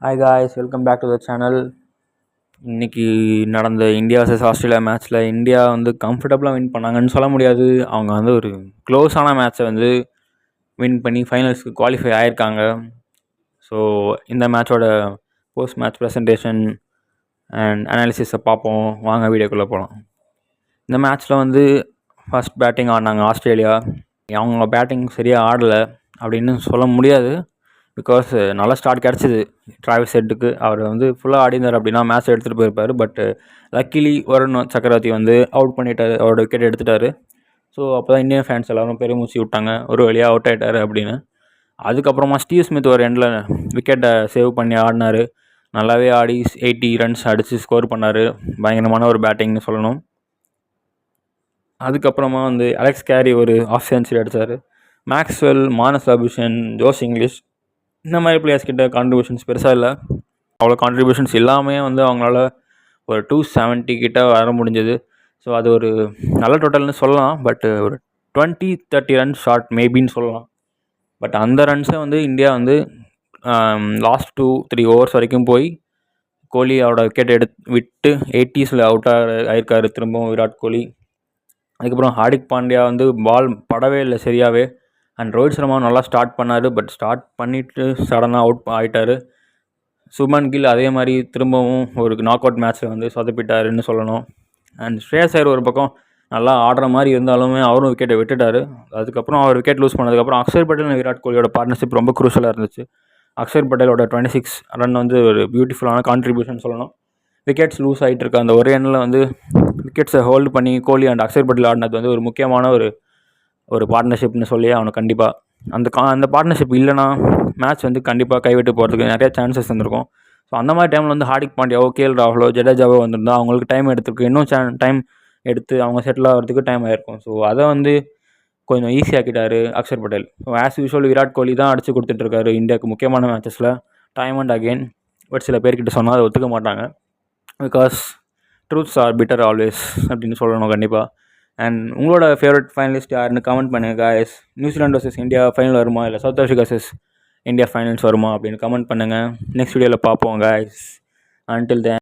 Hi guys, welcome back to the channel. இன்றைக்கி நடந்த India vs Australia மேட்ச்சில் India வந்து கம்ஃபர்டபுளாக வின் பண்ணாங்கன்னு சொல்ல முடியாது. அவங்க வந்து ஒரு க்ளோஸான மேட்ச்சை வந்து வின் பண்ணி ஃபைனல்ஸ்க்கு குவாலிஃபை ஆகியிருக்காங்க. ஸோ இந்த மேட்சோட போஸ்ட் மேட்ச் ப்ரெசன்டேஷன் அண்ட் அனாலிசிஸை பார்ப்போம். வாங்க வீடியோக்குள்ளே போகலாம். இந்த மேட்ச்சில் வந்து ஃபஸ்ட் பேட்டிங் ஆடினாங்க ஆஸ்திரேலியா. அவங்க பேட்டிங் சரியாக ஆடலை அப்படின்னு சொல்ல முடியாது. பிகாஸ் நல்ல ஸ்டார்ட் கிடச்சிது டிராவிஸ் ஹெட்டுக்கு. அவர் வந்து ஃபுல்லாக ஆடினார் அப்படின்னா மேட்ச் எடுத்துகிட்டு போயிருப்பார். பட் லக்கிலி வருண் சக்கரவர்த்தி வந்து அவுட் பண்ணிட்டார், அவரோட விக்கெட் எடுத்துட்டார். ஸோ அப்போ தான் இந்தியன் ஃபேன்ஸ் எல்லோரும் பெருமூச்சு விட்டாங்க, ஒரு வழியாக அவுட் ஆகிட்டார் அப்படின்னு. அதுக்கப்புறமா ஸ்டீவ் ஸ்மித் ஒரு எண்டில் விக்கெட்டை சேவ் பண்ணி ஆடினார். நல்லாவே ஆடி 80 ரன்ஸ் அடித்து ஸ்கோர் பண்ணார். பயங்கரமான ஒரு பேட்டிங்னு சொல்லணும். அதுக்கப்புறமா வந்து அலெக்ஸ் கேரி ஒரு ஆஃப் செஞ்சுரி அடித்தார். மேக்ஸ்வெல், மானஸ் அபிஷன், ஜோஸ் இங்கிலீஷ் இந்த மாதிரி பிளேயர்ஸ் கிட்ட கான்ட்ரிபியூஷன்ஸ் பெருசாக இல்லை. அவ்வளோ கான்ட்ரிபியூஷன்ஸ் இல்லாமல் வந்து அவங்களால ஒரு 270 கிட்ட வர முடிஞ்சது. ஸோ அது ஒரு நல்ல டோட்டல்னு சொல்லலாம். பட் ஒரு 20-30 ரன்ஸ் ஷார்ட் மேபின்னு சொல்லலாம். பட் அந்த ரன்ஸை வந்து இந்தியா வந்து லாஸ்ட் 2-3 ஓவர்ஸ் வரைக்கும் போய் கோலி அவரோட விக்கெட் விட்டு 80s அவுட் ஆயிருக்காரு திரும்பவும் விராட் கோலி. அதுக்கப்புறம் ஹார்திக் பாண்டியா வந்து பால் படவே இல்லை சரியாகவே. அண்ட் ரோஹித் சர்மா நல்லா ஸ்டார்ட் பண்ணார். பட் ஸ்டார்ட் பண்ணிவிட்டு சடனாக அவுட் ஆகிட்டார். சுப்மன் கில் அதே மாதிரி திரும்பவும் ஒரு நாக் அவுட் மேட்ச்சில் வந்து சொதப்பிட்டாருன்னு சொல்லணும். அண்ட் ஸ்ரேயஸ் ஐயர் ஒரு பக்கம் நல்லா ஆடுற மாதிரி இருந்தாலுமே அவரும் விக்கெட்டை விட்டுட்டார். அதுக்கப்புறம் அவர் விக்கெட் லூஸ் பண்ணதுக்கப்புறம் அக்ஷர் பட்டேல் விராட் கோலியோட பார்ட்னர்ஷிப் ரொம்ப குரூஷலாக இருந்துச்சு. அக்ஷர் பட்டேலோட 26 ரன் வந்து ஒரு பியூட்டிஃபுல்லான கான்ட்ரிபியூஷன் சொல்லணும். விக்கெட்ஸ் லூஸ் ஆகிட்டு இருக்க அந்த ஒரு எண்ணில் வந்து விக்கெட்ஸை ஹோல்டு பண்ணி கோலி அண்ட் அக்ஷர் பட்டேல் ஆடினது வந்து ஒரு முக்கியமான ஒரு பார்ட்னர்ஷிப்னு சொல்லி அவனுக்கு கண்டிப்பாக அந்த பார்ட்னர்ஷிப் இல்லைனா மேட்ச் வந்து கண்டிப்பாக கைவிட்டு போகிறதுக்கு நிறைய சான்சஸ் இருந்திருக்கும். ஸோ அந்த மாதிரி டைமில் வந்து ஹார்திக் பாண்டியாவோ, கேஎல் ராகுலோ, ஜடேஜாவோ வந்திருந்தால் அவங்களுக்கு டைம் எடுத்துருக்கு, இன்னும் டைம் எடுத்து அவங்க செட்டில் ஆகிறதுக்கு டைம் ஆகிருக்கும். ஸோ அதை வந்து கொஞ்சம் ஈஸியாக்கிட்டார் Akshar Patel. So as usual Virat Kohli தான் அடித்து கொடுத்துட்ருக்காரு இந்தியாவுக்கு முக்கியமான மேட்சஸில் டைம் அண்ட் அகெயின். பட் சில பேர்கிட்ட சொன்னால் அதை ஒத்துக்க மாட்டாங்க. Because truths are bitter always அப்படின்னு சொல்லணும் கண்டிப்பாக. அண்ட் உங்களோட ஃபேவரட் ஃபைனலிஸ்ட் யாருன்னு கமெண்ட் பண்ணுங்கள் guys. New Zealand vs India final வருமா, இல்லை South Africa vs India finals வருமா அப்படின்னு கமெண்ட் பண்ணுங்கள். நெக்ஸ்ட் வீடியோவில் பார்ப்போம் காய்ஸ். Until then